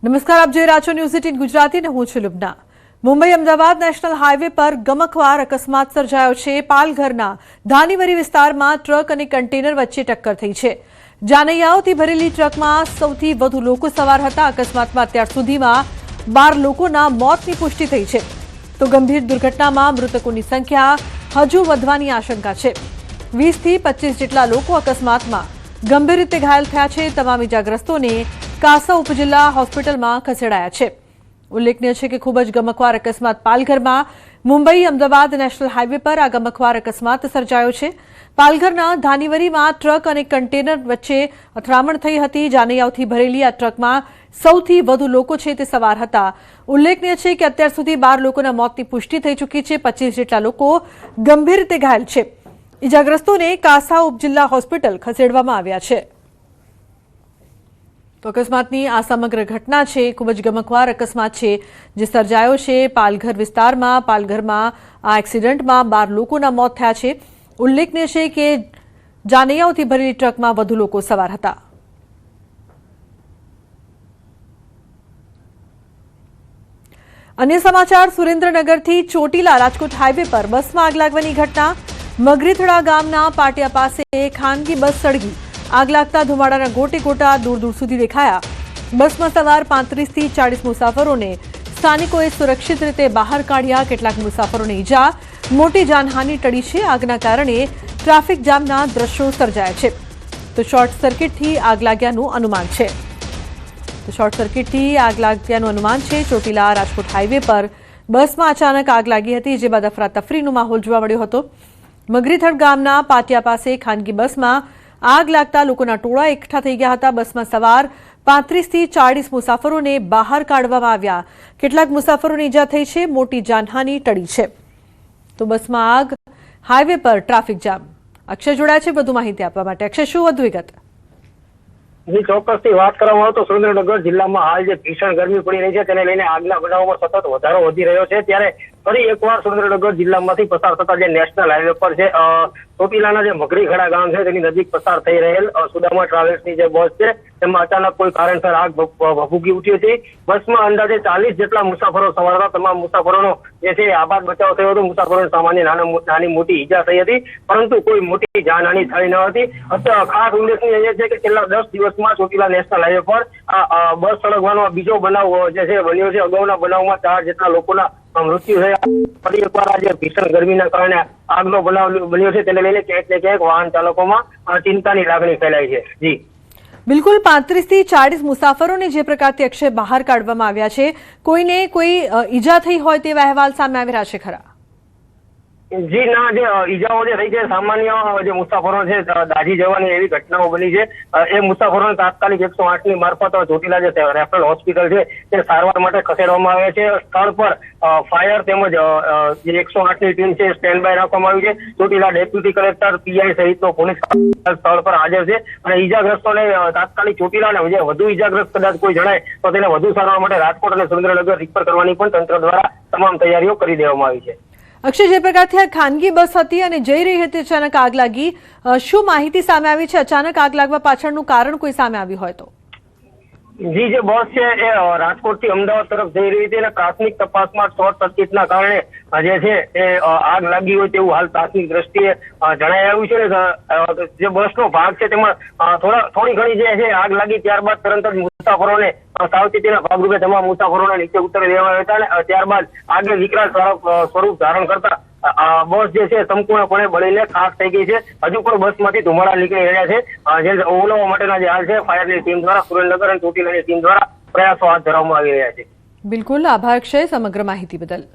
નમસ્કાર, આપ જોઈ રહ્યા છો ન્યૂઝ 18 ગુજરાતી ને હું છું લુબના। મુંબઈ અમદાવાદ નેશનલ હાઈવે પર ગમખ્વાર અકસ્માત સર્જાયો છે। પાલઘરના ધાનીવરી વિસ્તારમાં ટ્રક અને કન્ટેનર વચ્ચે ટક્કર થઈ છે। જાનૈયાઓથી ભરેલી ટ્રકમાં સૌથી વધુ લોકો સવાર હતા। અકસ્માતમાં અત્યાર સુધીમાં 12 લોકોના મોતની પુષ્ટિ થઈ છે, તો ગંભીર દુર્ઘટનામાં મૃતકોની સંખ્યા હજુ વધવાની આશંકા છે। 20 થી 25 જેટલા લોકો અકસ્માતમાં ગંભીર રીતે ઘાયલ થયા છે। તમામ ઇજાગ્રસ્તોને કાસા ઉપજિલ્લા હોસ્પિટલમાં ખસેડાયા છે। ઉલ્લેખનીય છે કે ખૂબ જ ગમખ્વાર અકસ્માત પાલઘરમાં મુંબઈ અમદાવાદ નેશનલ હાઈવે પર આ ગમખ્વાર અકસ્માત સર્જાયો છે। પાલઘરના ધાનીવરીમાં ટ્રક અને કન્ટેનર વચ્ચે અથડામણ થઈ હતી। જાનૈયાઓથી ભરેલી આ ટ્રકમાં સૌથી વધુ લોકો છે તે સવાર હતા। ઉલ્લેખનીય છે કે અત્યાર સુધી 12 લોકોના મોતની પુષ્ટિ થઈ ચૂકી છે। 25 જેટલા લોકો ગંભીર રીતે ઘાયલ છે। ઇજાગ્રસ્તોને કાસા ઉપજિલ્લા હોસ્પિટલ ખસેડવામાં આવ્યા છે। તો અકસ્માતની આ સમગ્ર ઘટના છે, ખૂબ જ ગમખ્વાર અકસ્માત છે જે સર્જાયો છે પાલઘર વિસ્તારમાં। પાલઘરમાં આ એક્સિડન્ટમાં 12 લોકોના મોત થયા છે। ઉલ્લેખનીય છે કે જાનૈયાઓથી ભરેલી ટ્રકમાં વધુ લોકો સવાર હતા। અન્ય સમાચાર, સુરેન્દ્રનગરથી ચોટીલા રાજકોટ હાઈવે પર બસમાં આગ લાગવાની ઘટના। મગરીથડા ગામના પાટિયા પાસે ખાનગી બસ સળગી। આગ લાગતા ધુમાડાના ગોટે ગોટા દૂર દૂર સુધી દેખાયા। બસમાં સવાર 35 થી 40 મુસાફરોને સ્થાનિકોએ સુરક્ષિત રીતે બહાર કાઢ્યા। કેટલાક મુસાફરોને ઈજા, મોટી જાનહાનિ ટળી છે। આગના કારણે ટ્રાફિક જામના દ્રશ્યો સર્જાયા છે, તો શોર્ટ સર્કિટથી આગ લાગ્યાનું અનુમાન છે। ચોટીલા રાજકોટ હાઈવે પર બસમાં અચાનક આગ લાગી હતી, જે બાદ અફરાતફરીનો માહોલ જોવા મળ્યો હતો। મગરીથડ ગામના પાટિયા પાસે ખાનગી બસમાં આગ લાગતા લોકોના ટોળા એકઠા થઈ ગયા હતા। બસમાં સવાર 35 થી 40 મુસાફરોને બહાર કાઢવામાં આવ્યા। કેટલાક મુસાફરોને ઈજા થઈ છે, મોટી જાનહાનિ ટળી છે। તો બસમાં આગ, હાઈવે પર ટ્રાફિક જામ। અક્ષય જોડાયા છે વધુ માહિતી આપવા માટે। અક્ષય, શું વધુ વિગત? જી, ચોક્કસથી વાત કરવામાં આવે તો સુરેન્દ્રનગર જિલ્લામાં હાલ જે ભીષણ ગરમી પડી રહી છે તેને લઈને આગના બનાવોમાં સતત વધારો વધી રહ્યો છે। ત્યારે ફરી એકવાર સુરેન્દ્રનગર જિલ્લામાંથી પસાર થતા જે નેશનલ હાઈવે પર છે ચોટીલાના જે મગરીખડા ગામ છે તેની નજીક પસાર થઈ રહેલ સુદામા ટ્રાવેલ્સની જે બસ છે તેમાં અચાનક કોઈ કારણસર આગ ભભૂકી ઉઠી હતી। બસમાં અંદાજે 40 જેટલા મુસાફરો સવાર હતા। તમામ મુસાફરોનો જે છે આબાદ બચાવ થયો હતો। મુસાફરોને સામાન્ય નાની મોટી ઈજા થઈ હતી, પરંતુ કોઈ મોટી જાનહાનિ થઈ ન હતી। ખાસ ઉલ્લેખનીય છે કે છેલ્લા 10 દિવસમાં ચોટીલા નેશનલ હાઈવે પર આ બસ સળગવાનો બીજો બનાવ જે છે બન્યો છે। અગાઉના બનાવમાં 4 જેટલા લોકોના મૃત્યુ થયા। ફરી એકવાર આજે ભીષણ ગરમીના કારણે આગનો બનાવ બન્યો છે, તેને લઈને ક્યાંક ને ક્યાંક વાહન ચાલકોમાં ચિંતાની લાગણી ફેલાઈ છે। જી બિલકુલ, 35 થી 40 મુસાફરોને જે પ્રકારથી અક્ષય બહાર કાઢવામાં આવ્યા છે, કોઈને કોઈ ઈજા થઈ હોય તેવા અહેવાલ સામે આવી રહ્યા છે ખરા? જી ના, જે ઈજાઓ જે થઈ છે સામાન્ય જે મુસાફરો છે દાઝી જવાની એવી ઘટનાઓ બની છે। એ મુસાફરોને તાત્કાલિક 108 ની મારફત ચોટીલા જે રેફરલ હોસ્પિટલ છે તે સારવાર માટે ખસેડવામાં આવે છે। સ્થળ પર ફાયર તેમજ જે 108 ની ટીમ છે સ્ટેન્ડ બાય રાખવામાં આવી છે। ચોટીલા ડેપ્યુટી કલેક્ટર, પીઆઈ સહિતનો પોલીસ સ્થળ પર હાજર છે અને ઈજાગ્રસ્તોને તાત્કાલિક ચોટીલા જે વધુ ઈજાગ્રસ્ત કદાચ કોઈ જણાય તો તેને વધુ સારવાર માટે રાજકોટ અને સુરેન્દ્રનગર રિફર કરવાની પણ તંત્ર દ્વારા તમામ તૈયારીઓ કરી દેવામાં આવી છે। અક્ષય, જે પ્રકારથી આ ખાનગી બસ હતી અને જઈ રહી હતી, અચાનક આગ લાગી, શું માહિતી સામે આવી છે? અચાનક આગ લાગવા પાછળનું કારણ કોઈ સામે આવ્યું હોય તો? જી, જે બસ છે એ રાજકોટથી અમદાવાદ તરફ જઈ રહી હતી અને પ્રાથમિક તપાસમાં શોર્ટ સર્કિટના કારણે જે છે એ આગ લાગી હોય તેવું હાલ પ્રાથમિક દ્રષ્ટિએ જણાઈ આવ્યું છે ને જે બસનો ભાગ છે તેમાં થોડી ઘણી જે છે આગ લાગી, ત્યારબાદ તરત જ મુસાફરોને સાવચેતીના ભાગરૂપે તમામ મુસાફરોને નીચે ઉતરી દેવાયા હતા અને ત્યારબાદ આગે વિકરાળ સ્વરૂપ ધારણ કરતા બસ જે છે સંપૂર્ણપણે બળીને ખાખ થઈ ગઈ છે। હજુ પણ બસમાંથી ધુમાડા નીકળી રહ્યા છે, જે ઓલવવા માટેના જે હાલ છે ફાયરની ટીમ દ્વારા સુરેન્દ્રનગર અને ચોટીલાની ટીમ દ્વારા પ્રયાસો હાથ ધરવામાં આવી રહ્યા છે। બિલકુલ, આભાર અક્ષય સમગ્ર માહિતી બદલ।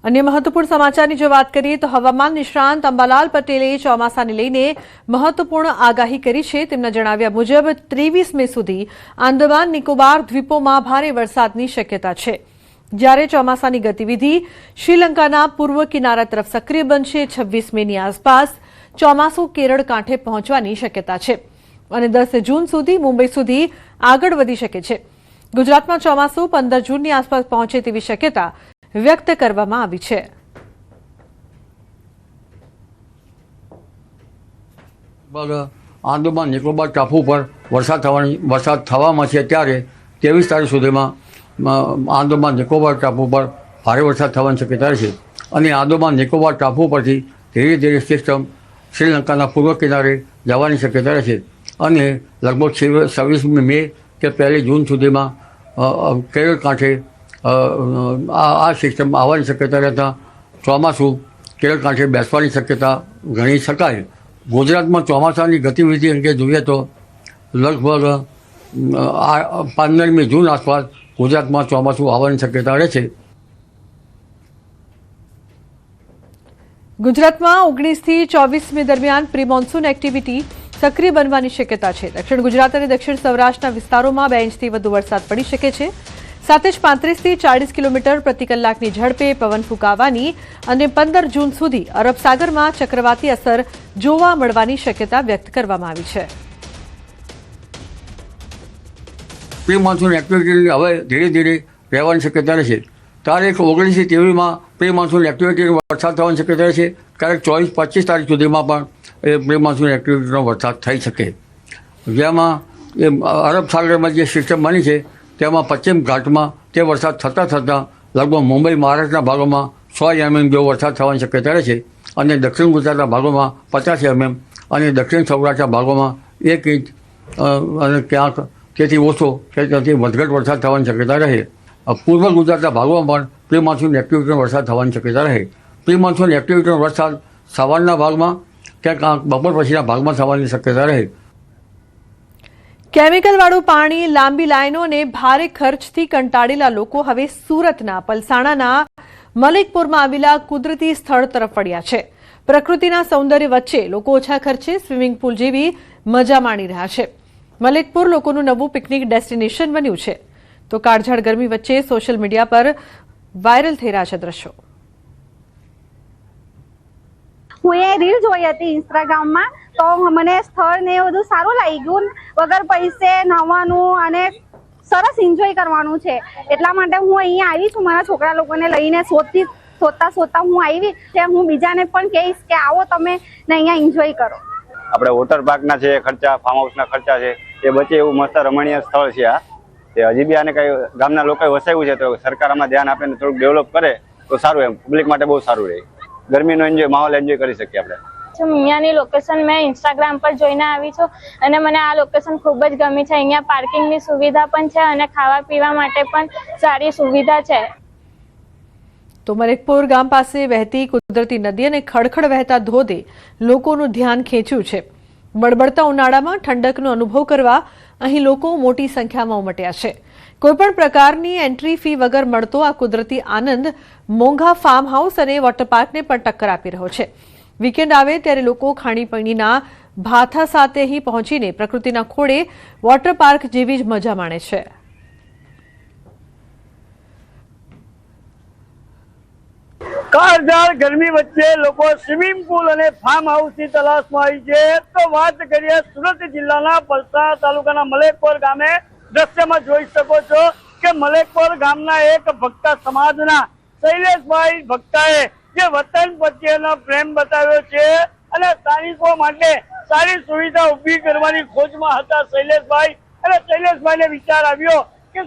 અન્ય મહત્વપૂર્ણ સમાચારની જો વાત કરીએ તો હવામાન નિષ્ણાંત અંબાલાલ પટેલે ચોમાસાને લઈને મહત્વપૂર્ણ આગાહી કરી છે। તેમના જણાવ્યા મુજબ 23 મે સુધી આંદામાન નિકોબાર દ્વીપોમાં ભારે વરસાદની શક્યતા છે, જ્યારે ચોમાસાની ગતિવિધિ શ્રીલંકાના પૂર્વ કિનારા તરફ સક્રિય બનશે। 26 મેની આસપાસ ચોમાસું કેરળ કાંઠે પહોંચવાની શક્યતા છે અને 10 જૂન સુધી મુંબઈ સુધી આગળ વધી શકે છે। ગુજરાતમાં ચોમાસું 15 જૂનની આસપાસ પહોંચે તેવી શક્યતા વ્યક્ત કરવામાં આવી છે। આંદોમાન નિકોબાર ટાપુ પર વરસાદ થવામાં છે ત્યારે 23 તારીખ સુધીમાં આંદોમાન નિકોબાર ટાપુ પર ભારે વરસાદ થવાની શક્યતા છે અને આંદોમાન નિકોબાર ટાપુ પરથી ધીરે ધીરે સિસ્ટમ શ્રીલંકાના પૂર્વ કિનારે જવાની શક્યતા છે અને લગભગ 26 મે કે 1 જૂન સુધીમાં કેરળ કાંઠે આ સિસ્ટમ આવવાની શક્યતા રહેતા ચોમાસું કેરળ કાંઠે બેસવાની શક્યતા ગણી શકાય. ગુજરાતમાં ચોમાસાની ગતિવિધિ અંગે જોઈએ તો લગભગ 15મી જૂન આસપાસ ગુજરાતમાં ચોમાસું આવવાની શક્યતા રહે છે. ગુજરાતમાં 19 થી 24 મે દરમિયાન પ્રી મોન્સૂન એક્ટિવિટી સક્રિય બનવાની શક્યતા છે. દક્ષિણ ગુજરાત અને દક્ષિણ સૌરાષ્ટ્રના વિસ્તારોમાં 2 ઇંચથી વધુ વરસાદ પડી શકે છે. સાથે જ 35 થી 40 કિલોમીટર પ્રતિ કલાકની ઝડપે પવન ફૂંકાવાની અને 15 જૂન સુધી અરબ સાગરમાં ચક્રવાતી અસર જોવા મળવાની શક્યતા વ્યક્ત કરવામાં આવી છે. પ્રી મોન્સૂન એક્ટિવિટી હવે ધીરે ધીરે રહેવાની શક્યતા રહેશે. તારીખ 19 થી 23માં પ્રી મોન્સૂન એક્ટિવિટી વરસાદ થવાની શક્યતા છે. ક્યારેક 24-25 તારીખ સુધીમાં પણ એ પ્રી મોન્સૂન એક્ટિવિટીનો વરસાદ થઈ શકે. જેમાં એ અરબ સાગરમાં જે સિસ્ટમ બની છે તેમાં પશ્ચિમ ઘાટમાં તે વરસાદ થતાં લગભગ મુંબઈ મહારાષ્ટ્રના ભાગોમાં 100 mm જેવો વરસાદ થવાની શક્યતા છે અને દક્ષિણ ગુજરાતના ભાગોમાં 50 mm અને દક્ષિણ સૌરાષ્ટ્રના ભાગોમાં 1 ઇંચ અને ક્યાંક તેથી ઓછો કે ત્યાંથી વધઘટ વરસાદ થવાની શક્યતા રહે. પૂર્વ ગુજરાતના ભાગોમાં પણ પ્રી મોન્સૂન એક્ટિવિટીનો વરસાદ થવાની શક્યતા રહે. પ્રી મોન્સૂન એક્ટિવિટીનો વરસાદ સવારના ભાગમાં કે ક્યાંક બપોર પછીના ભાગમાં થવાની શક્યતા રહે. કેમિકલવાળું પાણી, લાંબી લાઈનો અને ભારે ખર્ચથી કંટાળેલા લોકો હવે સુરતના પલસાણાના મલિકપુરમાં આવેલા કુદરતી સ્થળ તરફ વળ્યા છે. પ્રકૃતિના સૌંદર્ય વચ્ચે લોકો ઓછા ખર્ચે સ્વિમિંગ પુલ જેવી મજા માણી રહ્યા છે. મલિકપુર લોકોનું નવું પિકનિક ડેસ્ટિનેશન બન્યું છે. તો કાળઝાળ ગરમી વચ્ચે સોશિયલ મીડિયા પર વાયરલ થઈ રહ્યા છે દ્રશ્યો. હું એ રીલ જોઈ હતી ઇન્સ્ટાગ્રામમાં, તો મને સ્થળ ને એ બધું સારું લાગ્યું. વગર પૈસે નહાવાનું અને સરસ એન્જોય કરવાનું છે. એટલા માટે હું અહીંયા આવી છું. મારા છોકરા લોકોને લઈને શોધતા હું આવી છે. હું બીજાને પણ કહીશ કે આવો તમે ને અહીંયા એન્જોય કરો. આપણે વોટર પાર્કના છે ખર્ચા, ફાર્મ હાઉસના ખર્ચા છે એ બચે એવું મસ્ત રમણીય સ્થળ છે આ. તે હજી બી આને કઈ ગામના લોકોએ વસાવ્યું છે તો સરકાર આમાં ધ્યાન આપીને થોડુંક ડેવલપ કરે તો સારું, એમ પબ્લિક માટે બહુ સારું રહે. ગરમીનો માહોલ એન્જોય કરી શકીએ આપણે. અહીંયાની લોકેશન મેં ઇન્સ્ટાગ્રામ પર જોઈને આવી છું અને મને આ લોકેશન ખૂબ જ ગમી છે. અહીંયા પાર્કિંગની સુવિધા પણ છે અને ખાવા પીવા માટે પણ સારી સુવિધા છે. તો મલિકપુર ગામ પાસે વહેતી કુદરતી નદી અને ખડખડ વહેતા ધોધે લોકોનું ધ્યાન ખેંચ્યું છે. બળબડતા ઉનાળામાં ઠંડકનો અનુભવ કરવા અહીં લોકો મોટી સંખ્યામાં ઉમટ્યા છે. કોઈપણ પ્રકારની એન્ટ્રી ફી વગર મળતો આ કુદરતી આનંદ મોંઘા ફાર્મ હાઉસ અને વોટર પાર્કને પણ ટક્કર આપી રહ્યો છે. વીકેન્ડ આવે ત્યારે લોકો ખાણીપીણીના ભાથા સાથે અહીં પહોંચીને પ્રકૃતિના ખોળે વોટર પાર્ક જેવી જ મજા માણે છે. કાળઝાળ ગરમી વચ્ચે લોકો સ્વિમિંગ પુલ અને ફાર્મ હાઉસની તલાશમાં આવી છે. તો વાત કરીએ સુરત જિલ્લાના પલસાણા તાલુકાના મલેકપોર ગામે. દ્રશ્યમાં જોઈ શકો છો કે મલેકપોર ગામના એક ભક્તા સમાજના શૈલેષભાઈ ભક્તાએ જે વતન પ્રત્યેનો પ્રેમ બતાવ્યો છે અને સ્થાનિકો માટે સારી સુવિધા ઊભી કરવાની ખોજમાં હતા શૈલેષભાઈ. અને શૈલેષભાઈને વિચાર આવ્યો કે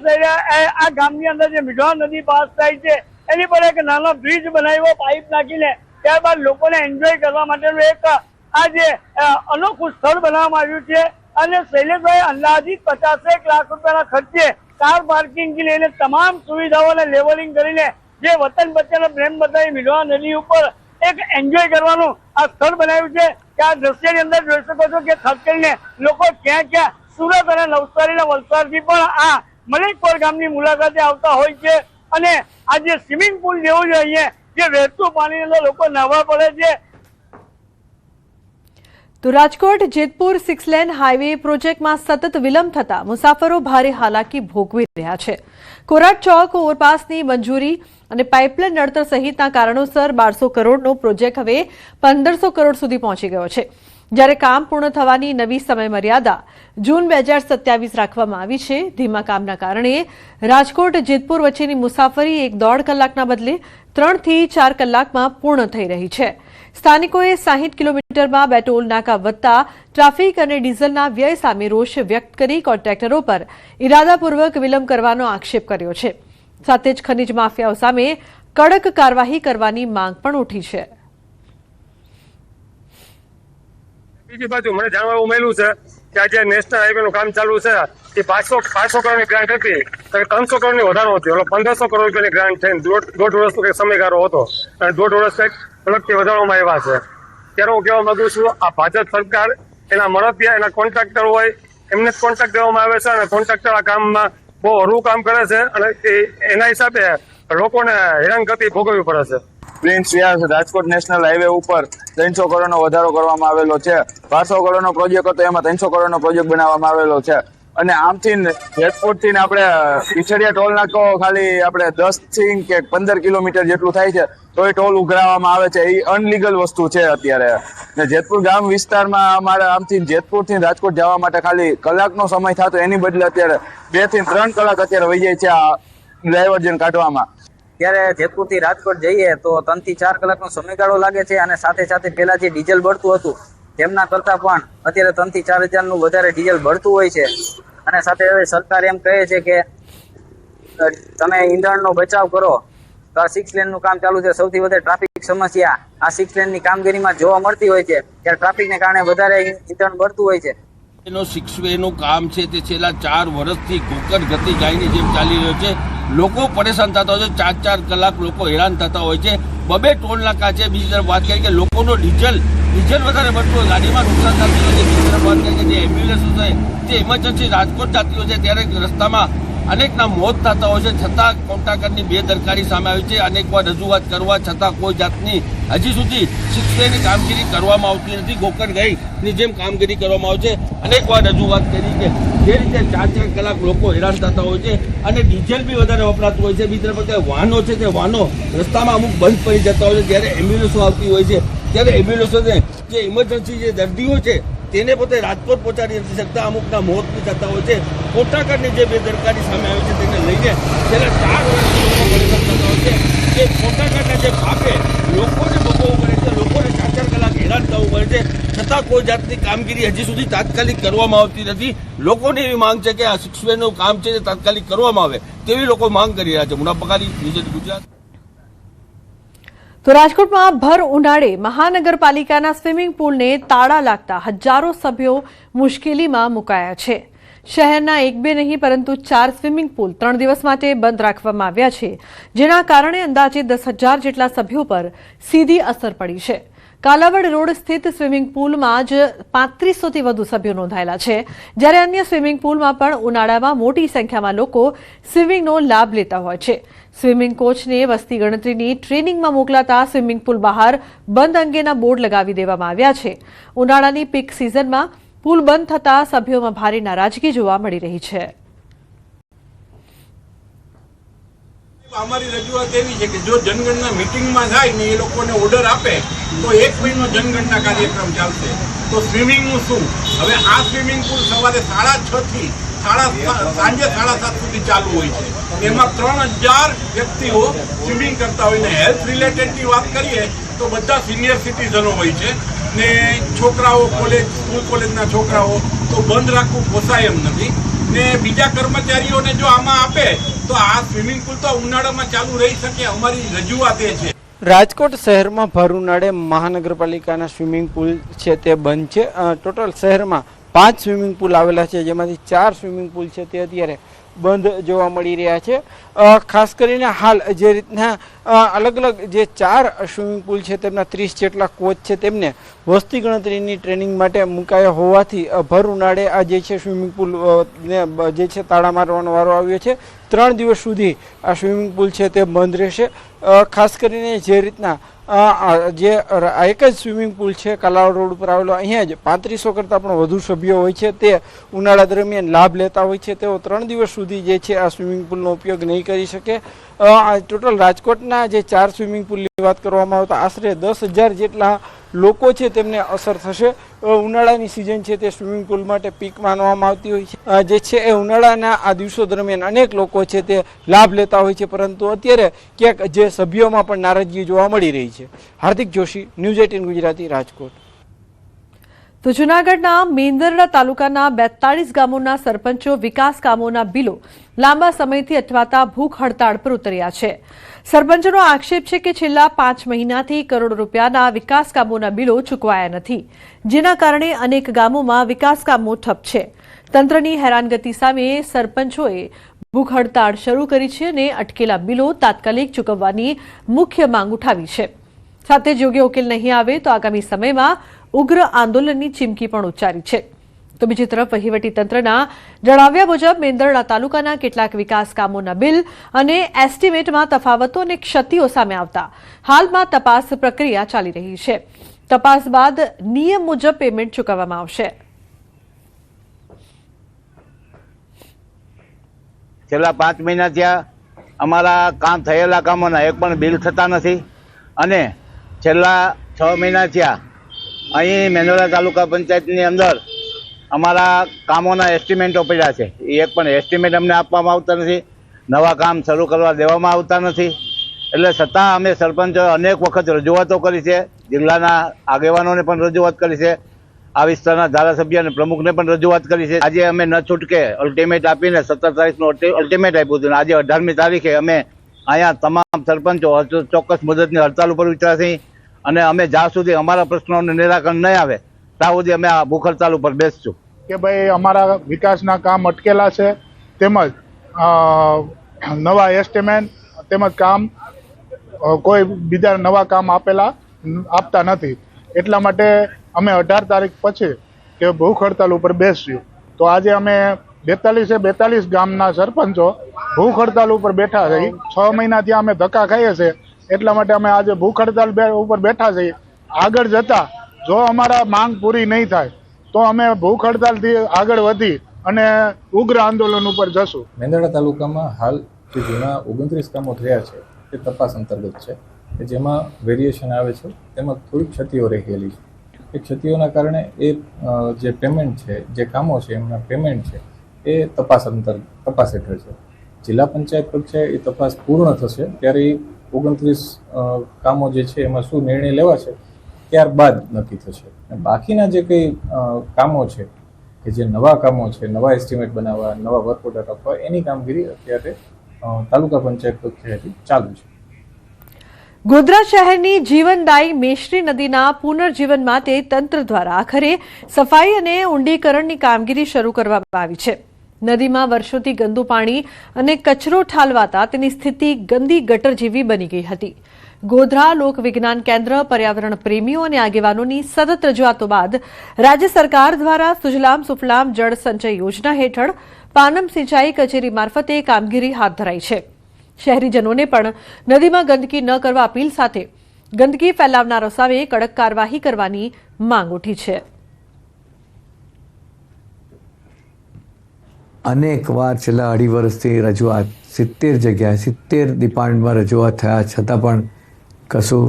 આ ગામની અંદર જે મીઢવા નદી પાસ થાય છે એની પર એક નાનો બ્રિજ બનાવ્યો પાઇપ નાખીને. ત્યારબાદ લોકોને એન્જોય કરવા માટેનું એક આ જે અનોખું સ્થળ બનાવવામાં આવ્યું છે. અને શૈલેષભાઈ અંદાજિત 50 લાખ રૂપિયાના ખર્ચે કાર પાર્કિંગ થી લઈને તમામ સુવિધાઓને લેવલિંગ કરીને જે વતન વચ્ચેનો પ્રેમ બતાવી મીઢવા નદી ઉપર એક એન્જોય કરવાનું આ સ્થળ બનાવ્યું છે. કે આ દ્રશ્યની અંદર જોઈ શકો છો કે ખાસ કરીને લોકો ક્યાં સુરત અને નવસારી અને વલસાડથી પણ આ મલિકપોર ગામની મુલાકાતે આવતા હોય છે. અને આ જે સ્વિમિંગ પુલ જેવું છે અહીંયા જે વહેતું પાણી અંદર લોકો નહાવા પડે છે. તો રાજકોટ જેતપુર 6 લેન હાઈવે પ્રોજેક્ટમાં સતત વિલંબ થતા મુસાફરો ભારે હાલાકી ભોગવી રહ્યા છે. કોરાટ ચોક ઓવરપાસની મંજૂરી અને પાઇપલાઇન નડતર સહિતના કારણોસર 1200 કરોડનો પ્રોજેક્ટ હવે 1500 કરોડ સુધી પહોંચી ગયો છે. જ્યારે કામ પૂર્ણ થવાની નવી સમયમર્યાદા જૂન 2027 રાખવામાં આવી છે. ધીમા કામના કારણે રાજકોટ જેતપુર વચ્ચેની મુસાફરી 1.5 કલાકના બદલે 3 થી 4 કલાકમાં પૂર્ણ થઈ રહી છે. સ્થાનિકોએ 60 કિલોમીટરમાં 2 ટોલ નાકા વધતા ટ્રાફિક અને ડીઝલના વ્યય સામે રોષ વ્યક્ત કરી કોન્ટ્રાક્ટરો પર ઇરાદાપૂર્વક વિલંબ કરવાનો આક્ષેપ કર્યો છે. સાથે જ ખનીજ માફિયાઓ સામે કડક કાર્યવાહી કરવાની માંગ પણ ઉઠી છે. બીજી બાજુ મને જાણવા એવું મળ્યું છે કે આજે નેશનલ હાઈવે નું કામ ચાલુ છે એ 500 કરોડની ગ્રાન્ટ હતી, 300 કરોડની વધારો હતી, 1500 કરોડ રૂપિયાની ગ્રાન્ટ થઈને દોઢ વર્ષનો કંઈક સમયગાળો હતો અને 1.5 વર્ષ કંઈક અલગથી વધારવામાં આવ્યા છે. ત્યારે હું કહેવા માંગુ છું, આ ભાજપ સરકાર એના મળતિયા એના કોન્ટ્રાક્ટર હોય એમને જ કોન્ટ્રાક્ટ દેવામાં આવે છે અને કોન્ટ્રાક્ટર આ કામમાં બહુ અઘરું કામ કરે છે અને એના હિસાબે લોકોને હેરાનગતિ ભોગવવી પડે છે. પ્રિન્સ વ્યાસ રાજકોટ નેશનલ હાઈવે ઉપર 300 કરોડનો વધારો કરવામાં આવેલો છે. 500 કરોડનો પ્રોજેક્ટ હતો, એમાં 300 કરોડનો પ્રોજેક્ટ બનાવવામાં આવેલો છે. અને આમથી જેતપુરથી આપણે પીછડિયા ટોલ નાકો ખાલી આપણે 10 થી કે 15 કિલોમીટર જેટલું થાય છે તો એ ટોલ ઉઘરાવવામાં આવે છે. એ અનલીગલ વસ્તુ છે અત્યારે. ને જેતપુર ગામ વિસ્તારમાં અમારે આમથી જેતપુરથી રાજકોટ જવા માટે ખાલી કલાકનો સમય થતો, એની બદલે અત્યારે 2 થી 3 કલાક અત્યારે વહી જાય છે આ ડાયવર્જન કાઢવામાં. ત્યારે જેતપુરથી રાજકોટ જઈએ તો 3 થી 4 કલાકનો સમયગાળો લાગે છે અને સાથે સાથે પહેલા જે ડીઝલ બળતું હતું તેમના કરતાં પણ અત્યારે 3 થી 4 હજારનું વધારે ડીઝલ બળતું હોય છે. અને સાથે હવે સરકાર એમ કહે છે કે તમે ઈંધણનો બચાવ કરો. તો આ 6 લેનનું કામ ચાલુ છે. સૌથી વધારે ટ્રાફિક સમસ્યા આ 6 લેનની કામગીરીમાં જોવા મળતી હોય છે. ત્યારે ટ્રાફિકને કારણે વધારે ઈંધણ બળતું હોય છે. એનો 6 વેનું કામ છે તે છેલ્લા 4 વર્ષથી ગોકળ ગતિ ગાયની જેમ ચાલી રહ્યો છે. લોકો પરેશાન થતા હોય છે, 4 કલાક લોકો હેરાન થતા હોય છે. 2 ટોલ નાકા છે. બીજી તરફ વાત કરીએ કે લોકોનો ડીઝલ વધારે બળતું હોય, ગાડીમાં નુકસાન થતું હોય છે. બીજી તરફ વાત કરીએ કે જે એમ્બ્યુલન્સ છે તે ઇમરજન્સી રાજકોટ જતી હોય છે ત્યારે રસ્તામાં અનેકના મોત થતા હોય છે. છતાં કોન્ટ્રાક્ટરની બેદરકારી સામે આવી છે. અનેકવાર રજૂઆત કરવા છતાં કોઈ જાતની હજી સુધી 6 લેનની કામગીરી કરવામાં આવતી નથી. ગોકળ ગાયની જેમ કામગીરી કરવામાં આવે છે. અનેકવાર રજૂઆત કરી કે જે રીતે 4 કલાક લોકો હેરાન થતા હોય છે અને ડીઝલ બી વધારે વપરાતું હોય છે. બીજી તરફ વાહનો છે તે વાહનો રસ્તામાં અમુક બંધ પડી જતા હોય છે. જ્યારે એમ્બ્યુલન્સો આવતી હોય છે ત્યારે એમ્બ્યુલન્સોને જે ઇમરજન્સી જે દર્દીઓ છે તેને પોતે રાજકોટ પહોંચાડી નથી શકતા. અમુકના મોત બી થતા હોય છે. કોન્ટ્રાક્ટરની જે બેદરકારી સામે આવી છે તેને લઈને છેલ્લા 4 વર્ષથી લોકો પરેશાન થતા હોય છે. જે કોન્ટ્રાક્ટરના જે ભાગે લોકોને ભોગવવું પડે છે, લોકોને 4 કલાક હેરાન થવું પડે છે, છતાં કોઈ જાતની કામગીરી હજી સુધી તાત્કાલિક કરવામાં આવતી નથી. લોકોની એવી માંગ છે કે આ 6 વેનું કામ છે તે તાત્કાલિક કરવામાં આવે તેવી લોકો માંગ કરી રહ્યા છે. મુનાફ બકારી, વિઝન ગુજરાત. તો રાજકોટમાં ભર ઉનાળે મહાનગરપાલિકાના સ્વિમિંગ પુલને તાળા લાગતા હજારો સભ્યો મુશ્કેલીમાં મુકાયા છે. શહેરના 1-2 નહીં પરંતુ 4 સ્વિમિંગ પુલ 3 દિવસ માટે બંધ રાખવામાં આવ્યા છે, જેના કારણે અંદાજે 10,000 જેટલા સભ્યો પર સીધી અસર પડી છે. કાલાવડ રોડ સ્થિત સ્વિમિંગ પુલમાં જ 3500થી વધુ સભ્યો નોંધાયેલા છે, જ્યારે અન્ય સ્વિમિંગ પુલમાં પણ ઉનાળામાં મોટી સંખ્યામાં લોકો સ્વિમિંગનો લાભ લેતા હોય છે. સ્વિમિંગ કોચને વસ્તી ગણતરીની ટ્રેનિંગમાં મોકલાતા સ્વિમિંગ પુલ બહાર બંધ અંગેના બોર્ડ લગાવી દેવામાં આવ્યા છે. ઉનાળાની પીક સિઝનમાં પુલ બંધ થતાં સભ્યોમાં ભારે નારાજગી જોવા મળી રહી છે. અમારી રજૂઆત એવી છે કે જો જનગણના મિટિંગમાં જાય ને એ લોકોને ઓર્ડર આપે તો 1 મહિનો જનગણના કાર્યક્રમ ચાલશે. તો સ્વિમિંગનું શું? હવે આ સ્વિમિંગ પુલ સવારે 6:30 થી સાંજે 7:30 સુધી ચાલુ હોય છે. એમાં 3000 વ્યક્તિઓ સ્વિમિંગ કરતા હોય ને હેલ્થ રિલેટેડની વાત કરીએ તો બધા સિનિયર સિટીઝનો હોય છે ને છોકરાઓ સ્કૂલ કોલેજના છોકરાઓ તો બંધ રાખવું પોસાય એમ નથી. ને બીજા કર્મચારીઓને જો આમાં આપે તો આ સ્વિમિંગ પુલ તો ઉનાળામાં ચાલુ રહી શકે. અમારી રજૂઆત એ છે. રાજકોટ શહેરમાં ભર ઉનાળે મહાનગરપાલિકાના સ્વિમિંગ પુલ છે તે બંધ છે. ટોટલ શહેરમાં 5 સ્વિમિંગ પુલ આવેલા છે, જેમાંથી 4 સ્વિમિંગ પુલ છે તે અત્યારે બંધ જોવા મળી રહ્યા છે. ખાસ કરીને હાલ જે રીતના અલગ અલગ જે 4 સ્વિમિંગ પુલ છે તેમના 30 જેટલા કોચ છે તેમને વસ્તી ગણતરીની ટ્રેનિંગ માટે મુકાયા હોવાથી ભર ઉનાળે આ જે છે સ્વિમિંગ પુલ ને જે છે તાળા મારવાનો વારો આવ્યો છે. 3 દિવસ સુધી આ સ્વિમિંગ પુલ છે તે બંધ રહેશે. ખાસ કરીને જે રીતના જે એક જ સ્વિમિંગ પુલ છે કાલાવડ રોડ ઉપર આવેલો, અહીંયા જ 3500 કરતાં પણ વધુ સભ્યો હોય છે તે ઉનાળા દરમિયાન લાભ લેતા હોય છે. તેઓ 3 દિવસ સુધી જે છે આ સ્વિમિંગ પુલનો ઉપયોગ નહીં કરી શકે. ટોટલ રાજકોટના જે 4 સ્વિમિંગ પુલની વાત કરવામાં આવે તો આશરે 10,000 જેટલા લોકો છે તેમને અસર થશે. ઉનાળાની સિઝન છે તે સ્વિમિંગ પુલ માટે પીક માનવામાં આવતી હોય છે. જે છે એ ઉનાળાના આ દિવસો દરમિયાન અનેક લોકો છે તે લાભ લેતા હોય છે, પરંતુ અત્યારે ક્યાંક જે સભ્યોમાં પણ નારાજગી જોવા મળી રહી છે. હાર્દિક જોશી, ન્યૂઝ 18 ગુજરાતી, રાજકોટ. તો જૂનાગઢના મેંદરડા તાલુકાના 42 ગામોના સરપંચો વિકાસ કામોના બિલો લાંબા સમયથી અટવાતા ભૂખ હડતાળ પર ઉતર્યા છે. સરપંચોનો આક્ષેપ છે કે છેલ્લા 5 મહિનાથી કરોડો રૂપિયાના વિકાસ કામોના બિલો ચૂકવાયા નથી, જેના કારણે અનેક ગામોમાં વિકાસ કામો ઠપ છે. તંત્રની હેરાનગતિ સામે સરપંચોએ ભૂખ હડતાળ શરૂ કરી છે અને અટકેલા બિલો તાત્કાલિક ચૂકવવાની મુખ્ય માંગ ઉઠાવી છે. સાથે જ યોગ્ય ઉકેલ નહીં આવે તો આગામી સમયમાં ઉગ્ર આંદોલનની ચીમકી પણ ઉચ્ચારી છે. તો બીજી તરફ વહીવટીતંત્રના જણાવ્યા મુજબ મેંદરડા તાલુકાના કેટલાક વિકાસ કામોના બિલ અને એસ્ટિમેટમાં તફાવતો અને ક્ષતિઓ સામે આવતા હાલમાં તપાસ પ્રક્રિયા ચાલી રહી છે. તપાસ બાદ નિયમ મુજબ પેમેન્ટ ચૂકવવામાં આવશે. છેલ્લા 5 મહિના થયા અમારા કામ થયેલા કામોના એક પણ બિલ થતા નથી, અને છેલ્લા 6 મહિના થયા અહીં મેંદરડા તાલુકા પંચાયતની અંદર અમારા કામોના એસ્ટિમેટો પડ્યા છે. એ એક પણ એસ્ટિમેટ અમને આપવામાં આવતા નથી, નવા કામ શરૂ કરવા દેવામાં આવતા નથી. એટલે છતાં અમે સરપંચો અનેક વખત રજૂઆતો કરી છે, જિલ્લાના આગેવાનોને પણ રજૂઆત કરી છે, આ વિસ્તારના ધારાસભ્ય અને પ્રમુખને પણ રજૂઆત કરી છે. આજે અમે ન છૂટકે અલ્ટિમેટ આપીને 17 તારીખનું અલ્ટિમેટ આપ્યું હતું, અને આજે 18મી તારીખે અમે અહીંયા તમામ સરપંચો ચોક્કસ મુદતની હડતાલ ઉપર ઉતર્યા છીએ, અને અમે જ્યાં સુધી અમારા પ્રશ્નોનું નિરાકરણ નહીં આવે ત્યાં સુધી અમે આ ભૂખ હડતાલ ઉપર બેસશું. કે ભાઈ અમારા વિકાસના કામ અટકેલા છે, તેમજ નવા એસ્ટિમેટ તેમજ કામ કોઈ બીજા નવા કામ આપતા નથી. એટલા માટે અમે 18 તારીખ પછી કે ભૂખ હડતાલ ઉપર બેસ્યું. તો આજે અમે 42 ગામના સરપંચો ભૂખ હડતાલ ઉપર બેઠા છે. 6 મહિનાથી અમે ધક્કા ખાઈએ છીએ, એટલા માટે અમે આજે ભૂખ હડતાલ ઉપર બેઠા છીએ. આગળ જતા જો અમારા માંગ પૂરી નહીં થાય તો અમે ભૂખ હડતાલથી આગળ વધી અને ઉગ્ર આંદોલન ઉપર જશું. મેંદરડા તાલુકામાં હાલ જે જૂના 29 કામો થયા છે તે તપાસ અંતર્ગત છે, કે જેમાં વેરિએશન આવે છે, તેમાં થોડીક ક્ષતિઓ રહેલી છે. એ ક્ષતિઓના કારણે એ જે પેમેન્ટ છે, જે કામો છે એમના પેમેન્ટ છે એ તપાસ હેઠળ છે. જિલ્લા પંચાયત કક્ષાએ એ તપાસ પૂર્ણ થશે ત્યારે એ 29 કામો જે છે એમાં શું નિર્ણય લેવા છે ત્યારબાદ નક્કી થશે. બાકીના જે કંઈ કામો છે કે જે નવા કામો છે, નવા એસ્ટિમેટ બનાવવા, નવા વર્ક ઓર્ડર આપવા, એની કામગીરી અત્યારે તાલુકા પંચાયત કક્ષાએથી ચાલુ છે. ગોધરા શહેરની જીવનદાયી મેશ્રી નદીના પુનર્જીવન માટે તંત્ર દ્વારા આખરે સફાઈ અને ઊંડીકરણની કામગીરી શરૂ કરવામાં આવી છે. નદીમાં વર્ષોથી ગંદુ પાણી અને કચરો ઠાલવાતા તેની સ્થિતિ ગંદી ગટર જેવી બની ગઈ હતી. ગોધરા લોક વિજ્ઞાન કેન્દ્ર, પર્યાવરણ પ્રેમીઓ અને આગેવાનોની સતત રજૂઆતો બાદ રાજ્ય સરકાર દ્વારા સુજલામ સુફલામ જળ સંચય યોજના હેઠળ પાનમ સિંચાઈ કચેરી મારફતે કામગીરી હાથ ધરાઈ છે. શહેરીજનોને પણ નદીમાં ગંદકી ન કરવા અપીલ સાથે ગંદકી ફેલાવનારો સામે કડક કાર્યવાહી કરવાની માંગ ઉઠી છે. અનેક વાર છેલ્લા 2.5 વર્ષથી રજૂઆત 70 જગ્યાએ 70 ડિપાર્ટમેન્ટમાં રજૂઆત થયા છતાં પણ કશું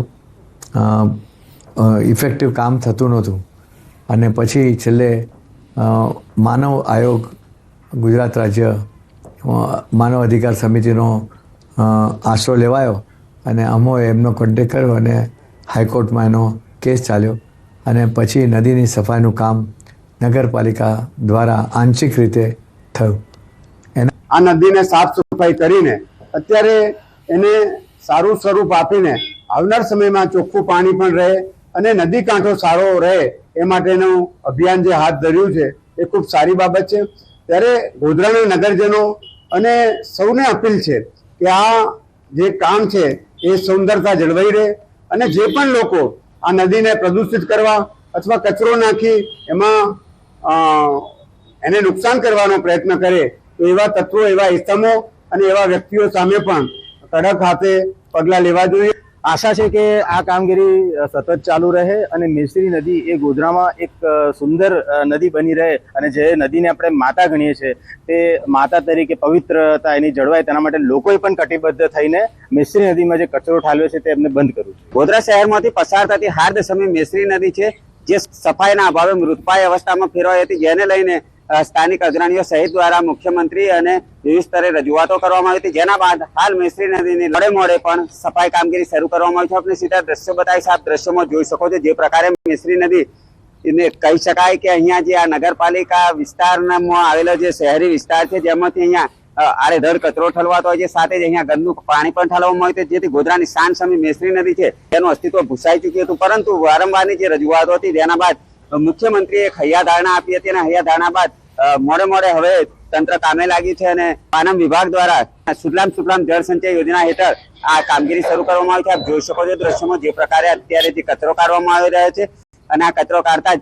ઇફેક્ટિવ કામ થતું નહોતું. અને પછી છેલ્લે માનવ આયોગ, ગુજરાત રાજ્ય માનવ અધિકાર સમિતિનો આશરો લેવાયો અને અમોએ એમનો કોન્ટેક્ટ કર્યો અને હાઈકોર્ટમાં એનો કેસ ચાલ્યો. અને પછી નદીની સફાઈનું કામ નગરપાલિકા દ્વારા આંશિક રીતે થયું. આ નદીને સાફ સફાઈ કરીને અત્યારે એને સારું સ્વરૂપ આપીને આવનાર સમયમાં ચોખ્ખું પાણી પણ રહે અને નદી કાંઠો સારો રહે એ માટેનું અભિયાન જે હાથ ધર્યું છે એ ખૂબ સારી બાબત છે. ત્યારે ગોધરાના નગરજનો અને સૌને અપીલ છે કે આ જે કામ છે એ સુંદરતા જળવાઈ રહે, અને જે પણ લોકો આ નદીને પ્રદૂષિત કરવા અથવા કચરો નાખી એમાં એને નુકસાન કરવાનો પ્રયત્ન કરે તો એવા તત્વો, એવા ઇસમો અને એવા વ્યક્તિઓ સામે પણ કડક હાથે પગલાં લેવા જોઈએ. આશા છે કે આ કામગીરી સતત ચાલુ રહે અને મેશ્રી નદી એ ગોધરામાં એક સુંદર નદી બની રહે અને જે નદીને આપણે માતા ગણીએ છીએ તે માતા તરીકે પવિત્રતા એની જળવાય તેના માટે લોકોએ પણ કટિબદ્ધ થઈને મેશ્રી નદીમાં જે કચરો ઠાલવ્યો છે તે એમને બંધ કરવું. ગોધરા શહેરમાંથી પસાર થતી હાર્દ સમી મેશ્રી નદી છે જે સફાઈના અભાવે મૃતપાય અવસ્થામાં ફેરવાઈ હતી, જેને લઈને સ્થાનિક અગ્રણીઓ સહિત દ્વારા મુખ્યમંત્રી અને વિવિધ સ્તરે રજૂઆતો કરવામાં આવી હતી. જેના બાદ હાલ મેશ્રી નદીની મોડે પણ સફાઈ કામગીરી શરૂ કરવામાં આવી છે. આપણે સીધા દ્રશ્યો બતાવીશ, આપ દ્રશ્યોમાં જોઈ શકો છો જે પ્રકારે મેશ્રી નદી એને કહી શકાય કે અહીંયા જે આ નગરપાલિકા વિસ્તારમાં આવેલો જે શહેરી વિસ્તાર છે જેમાંથી અહીંયા આડેધડ કચરો ઠલવાતો હોય છે, સાથે જ અહીંયા ગંદુ પાણી પણ ઠલવવામાં આવે છે, જેથી ગોધરાની શાન સમી મેશ્રી નદી છે તેનું અસ્તિત્વ ભૂસાઈ ચૂક્યું હતું. પરંતુ વારંવારની જે રજૂઆતો હતી તેના બાદ મુખ્યમંત્રીએ હૈયાધારણા આપી હતી અને હૈયાધારણા બાદ મોડે હવે તંત્ર કામે લાગ્યું છે અને પાનમ વિભાગ દ્વારા સુજલામ સુફલામ જળ સંચય યોજના હેઠળ આ કામગીરી શરૂ કરવામાં આવી છે. આપ જોઈ શકો છો દ્રશ્યોમાં જે પ્રકારે અત્યારે જે કચરો કાઢવામાં આવી રહ્યો છે અને આ કચરો કાઢતા જ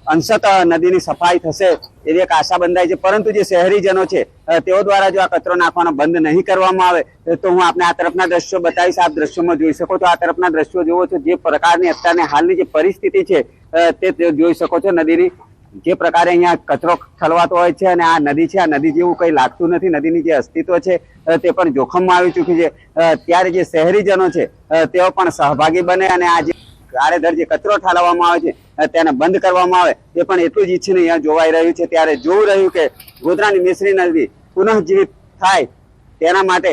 અંશત નદીની સફાઈ થશે એવી એક આશા બંધાય છે. પરંતુ જે શહેરીજનો છે તેઓ દ્વારા જો આ કચરો નાખવાનો બંધ નહીં કરવામાં આવે તો હું આપને આ તરફના દ્રશ્યો બતાવીશ. આપ દ્રશ્યોમાં જોઈ શકો છો, આ તરફના દ્રશ્યો જોવો છો જે પ્રકારની અત્યારની હાલની જે પરિસ્થિતિ છે તે જોઈ શકો છો. નદીની જે પ્રકારે અહીંયા કચરો ઠલવાતો હોય છે અને આ નદી છે, આ નદી જેવું કંઈ લાગતું નથી. નદીની જે અસ્તિત્વ છે તે પણ જોખમમાં આવી ચૂકી છે. ત્યારે જે શહેરીજનો છે તેઓ પણ સહભાગી બને અને આ જે આડેધડ જે કચરો ઠાલવવામાં આવે છે તેને બંધ કરવામાં આવે તે પણ એટલું જ ઈચ્છનીય જોવાઈ રહ્યું છે. ત્યારે જોવું રહ્યું કે ગોધરાની મેશ્રી નદી પુનઃજીવિત થાય તેના માટે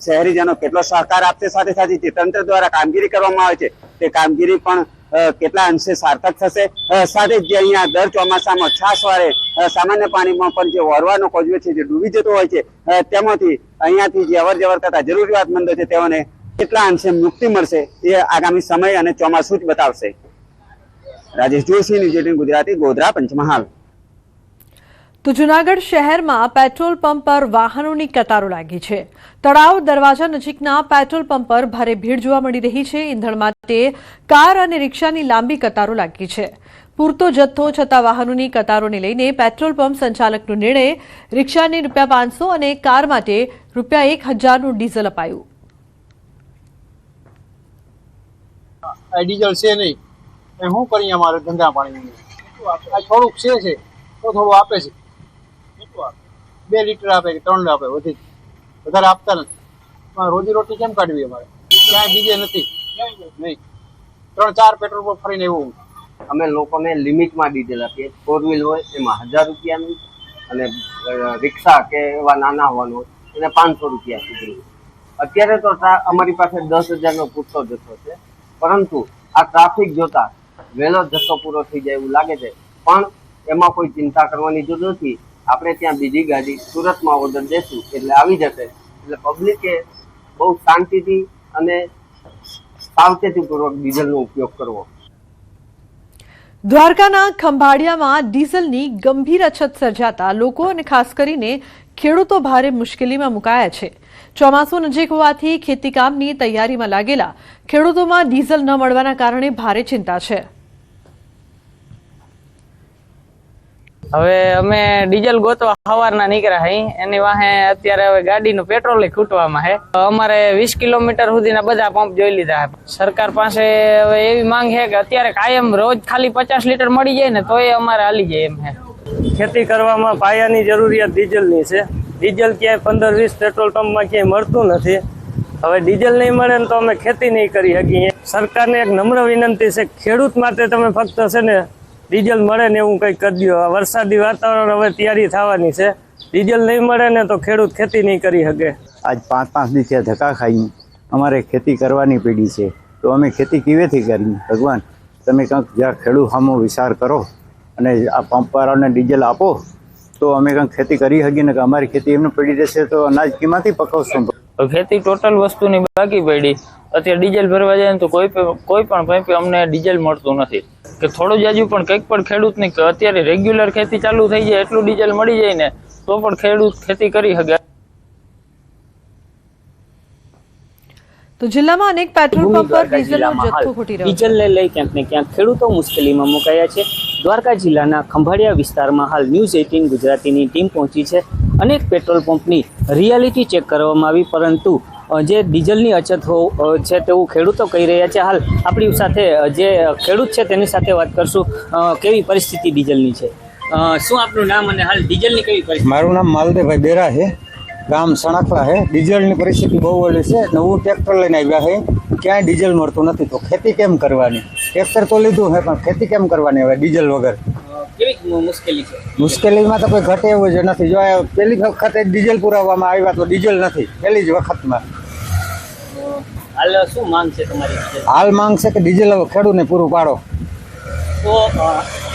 શહેરીજનો કેટલો સહકાર આપશે, સાથે સાથે જે તંત્ર દ્વારા કામગીરી કરવામાં આવે છે તે કામગીરી પણ કેટલા અંશે સાર્થક થશે. સાથે જ જે અહીંયા દર ચોમાસામાં છાસવારે સામાન્ય પાણીમાં પણ જે વરવાનો કોઝવે છે જે ડૂબી જતો હોય છે તેમાંથી અહીંયાથી જે અવર જવર કરતા જરૂરિયાતમંદો છે તેઓને કેટલા અંશે મુક્તિ મળશે એ આગામી સમય અને ચોમાસું જ બતાવશે. રાજેશ જોશી, ન્યૂઝ 18 ગુજરાતી, ગોધરા, પંચમહાલ. તો જૂનાગઢ શહેરમાં પેટ્રોલ પંપ પર વાહનોની કતારો લાગી છે. તળાવ દરવાજા નજીકના પેટ્રોલ પંપ પર ભારે ભીડ જોવા મળી રહી છે. ઈંધણ માટે કાર અને રિક્ષાની લાંબી કતારો લાગી છે. પૂરતો જથ્થો છતાં વાહનોની કતારોને લઈને પેટ્રોલ પંપ સંચાલકનો નિર્ણય. રિક્ષાને ₹500 અને કાર માટે ₹1000નું ડીઝલ અપાયું. ડીઝલ છે નહીં, શું કરીએ? અમારે ધંધા પાણી થોડુંક છે તો થોડું આપે છે, 2 લીટર આપે કે 3 આપે, વધારે આપતા નથી. રોજી રોટી કેમ કાઢવી? અમારે ક્યાંય બીજે નથી, નહીં 3-4 પેટ્રોલ પંપ ફરીને એવું. અમે લોકોને લિમિટમાં ડીઝલ આપીએ. 4 વ્હીલ હોય એમાં 1000 રૂપિયાનું અને રિક્ષા કે એવા નાના હોવાનું હોય એને 500 રૂપિયા સુધી. અત્યારે તો અમારી પાસે 10,000નો પૂરતો જથ્થો છે, પરંતુ આ ટ્રાફિક જોતા વહેલો જથ્થો પૂરો થઈ જાય એવું લાગે છે. પણ એમાં કોઈ ચિંતા કરવાની જરૂર નથી. આપણે ત્યાં બીજી ગાડી સુરતમાં ઓર્ડર દેશું એટલે આવી જશે. એટલે પબ્લિકે બહુ શાંતિથી અને સાવચેતીપૂર્વક ડીઝલનો ઉપયોગ કરવો. દ્વારકાના ખંભાળિયામાં ડીઝલની ગંભીર અછત સર્જાતા લોકો અને ખાસ કરીને ખેડૂતો ભારે મુશ્કેલીમાં મુકાયા છે. ચોમાસું નજીક હોવાથી ખેતીકામની તૈયારીમાં લાગેલા ખેડૂતોમાં ડીઝલ ન મળવાના કારણે ભારે ચિંતા છે. હવે અમે ડીઝલ ગોતવા સવારના નીકળ્યા હઈ, એની વાહે અત્યારે હવે ગાડીનું પેટ્રોલ ખૂટવામાં છે. અમારે 20 કિલોમીટર સુધીના બધા પંપ જોઈ લીધા છે. સરકાર પાસે હવે એવી માંગ છે કે અત્યારે કાયમ રોજ ખાલી 50 લીટર મળી જાય ને તોય અમારે હાલી જાય એમ છે. ખેતી કરવામાં પાયાની જરૂરિયાત ડીઝલની છે. ડીઝલ ક્યાંય 15-20 પેટ્રોલ પંપમાં ક્યાંય મળતું નથી. હવે ડીઝલ નહીં મળે ને તો અમે ખેતી નહીં કરી શકીએ. સરકારને એક નમ્ર વિનંતી છે, ખેડૂત માટે તમે ફક્ત છે ને ડીઝલ મળે ને એવું કંઈક કરી દો. વરસાદી વાતાવરણ હવે તૈયારી થવાની છે. ડીઝલ નહીં મળે ને તો ખેડૂત ખેતી નહીં કરી શકે. આજ 5-5 દિવસે ધક્કા ખાઈ અમારે ખેતી કરવાની પડી છે, તો અમે ખેતી કેવીથી કરીએ? ભગવાન તમે કંઈક જ્યાં ખેડૂત સામો વિચાર કરો અને આ પંપવાળાને ડીઝલ આપો તો અમે કંઈક ખેતી કરી શકીએ ને. કે અમારી ખેતી એમને પડી રહેશે તો અનાજ કેમાંથી પકવશું? ખેતી ટોટલ વસ્તુની બાકી પડી. અત્યારે ડીઝલ ભરવા જાય તો કોઈ પણ પંપે અમને ડીઝલ મળતું નથી. કે થોડું જાજુ પણ કંઈક પણ ખેડૂતની અત્યારે રેગ્યુલર ખેતી ચાલુ થઈ જાય એટલું ડીઝલ મળી જાય ને તો પણ ખેડૂત ખેતી કરી શકે. તો જિલ્લામાં અનેક પેટ્રોલ પંપ પર ડીઝલનો જથ્થો ખૂટી રહ્યો છે. ડીઝલને લઈ ક્યાંક ને ક્યાંક ખેડૂતો મુશ્કેલીમાં મુકાયા છે. દ્વારકા જિલ્લાના ખંભાળિયા વિસ્તારમાં હાલ ન્યૂઝ 18 ગુજરાતીની ટીમ પહોંચી છે. અનેક પેટ્રોલ પંપની રિયાલિટી ચેક કરવામાં આવી, પરંતુ જે ડીઝલની અછત છે તેવું ખેડૂતો કહી રહ્યા છે. હાલ આપણી સાથે જે ખેડૂત છે તેની સાથે વાત કરશું. કેવી પરિસ્થિતિ ડીઝલની છે? શું આપનું નામ અને હાલ ડીઝલની કેવી પરિસ્થિતિ? મારું નામ માલદેવભાઈ બેરા છે, ગામ સણાખલા છે. ડીઝલની પરિસ્થિતિ બહુ ઓલી છે. નવું ટ્રેક્ટર લઈને આવ્યા છે, ક્યાંય ડીઝલ મળતું નથી, તો ખેતી કેમ કરવાની? ટ્રેક્ટર તો લીધું છે પણ ખેતી કેમ કરવાની હવે ડીઝલ વગર? કેવી મુશ્કેલી છે? મુશ્કેલીમાં તો કોઈ ઘટે એવું જ નથી. જો પહેલી વખતે ડીઝલ પુરાવવામાં આવ્યા તો ડીઝલ નથી, પહેલી જ વખતમાં. હાલ શું માંગ છે તમારી? હાલ માંગ છે કે ડીઝલ ખેડૂતને પૂરું પાડો. તો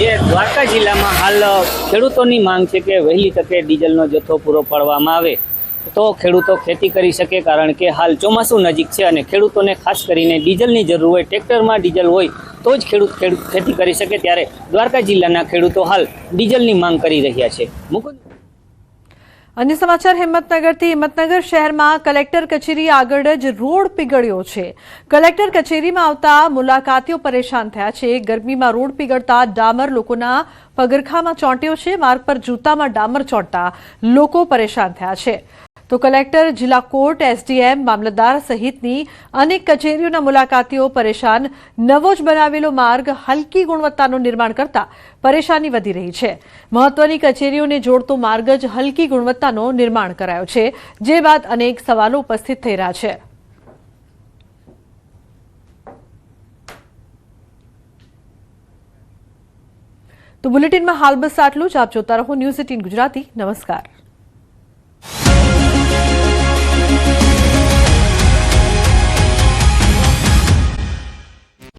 જે દ્વારકા જિલ્લામાં હાલ ખેડૂતોની માંગ છે કે વહેલી તકે ડીઝલનો જથ્થો પૂરો પાડવામાં આવે તો ખેડૂતો ખેતી કરી શકે, કારણ કે હાલ ચોમાસું નજીક છે અને ખેડૂતોને ખાસ કરીને ડીઝલની જરૂર હોય. ટ્રેક્ટરમાં ડીઝલ હોય તો જ ખેડૂત ખેતી કરી શકે. ત્યારે દ્વારકા જિલ્લાના ખેડૂતો હાલ ડીઝલની માંગ કરી રહ્યા છે. અન્ય સમાચાર હિંમતનગરથી. હિંમતનગર શહેરમાં કલેક્ટર કચેરી આગળ જ રોડ પીગળ્યો છે. કલેક્ટર કચેરીમાં આવતા મુલાકાતીઓ પરેશાન થયા છે. ગરમીમાં રોડ પીગળતા ડામર લોકોના પગરખામાં ચોંટ્યો છે. માર્ગ પર જૂતામાં ડામર ચોંટતા લોકો પરેશાન થયા છે. તો કલેક્ટર, જિલ્લા કોર્ટ, એસડીએમ, મામલતદાર સહિતની અનેક કચેરીઓના મુલાકાતીઓ પરેશાન. નવો જ બનાવેલો માર્ગ હલકી ગુણવત્તાનું નિર્માણ કરતા પરેશાની વધી રહી છે. મહત્વની કચેરીઓને જોડતો માર્ગ જ હલકી ગુણવત્તાનો નિર્માણ કરાયો છે, જે બાદ અનેક સવાલો ઉપસ્થિત થઈ રહ્યા છે. તો બુલેટિનમાં હાલ બસ આટલું જ. આપ જોતા રહો ન્યૂઝ 18 ગુજરાતી. નમસ્કાર.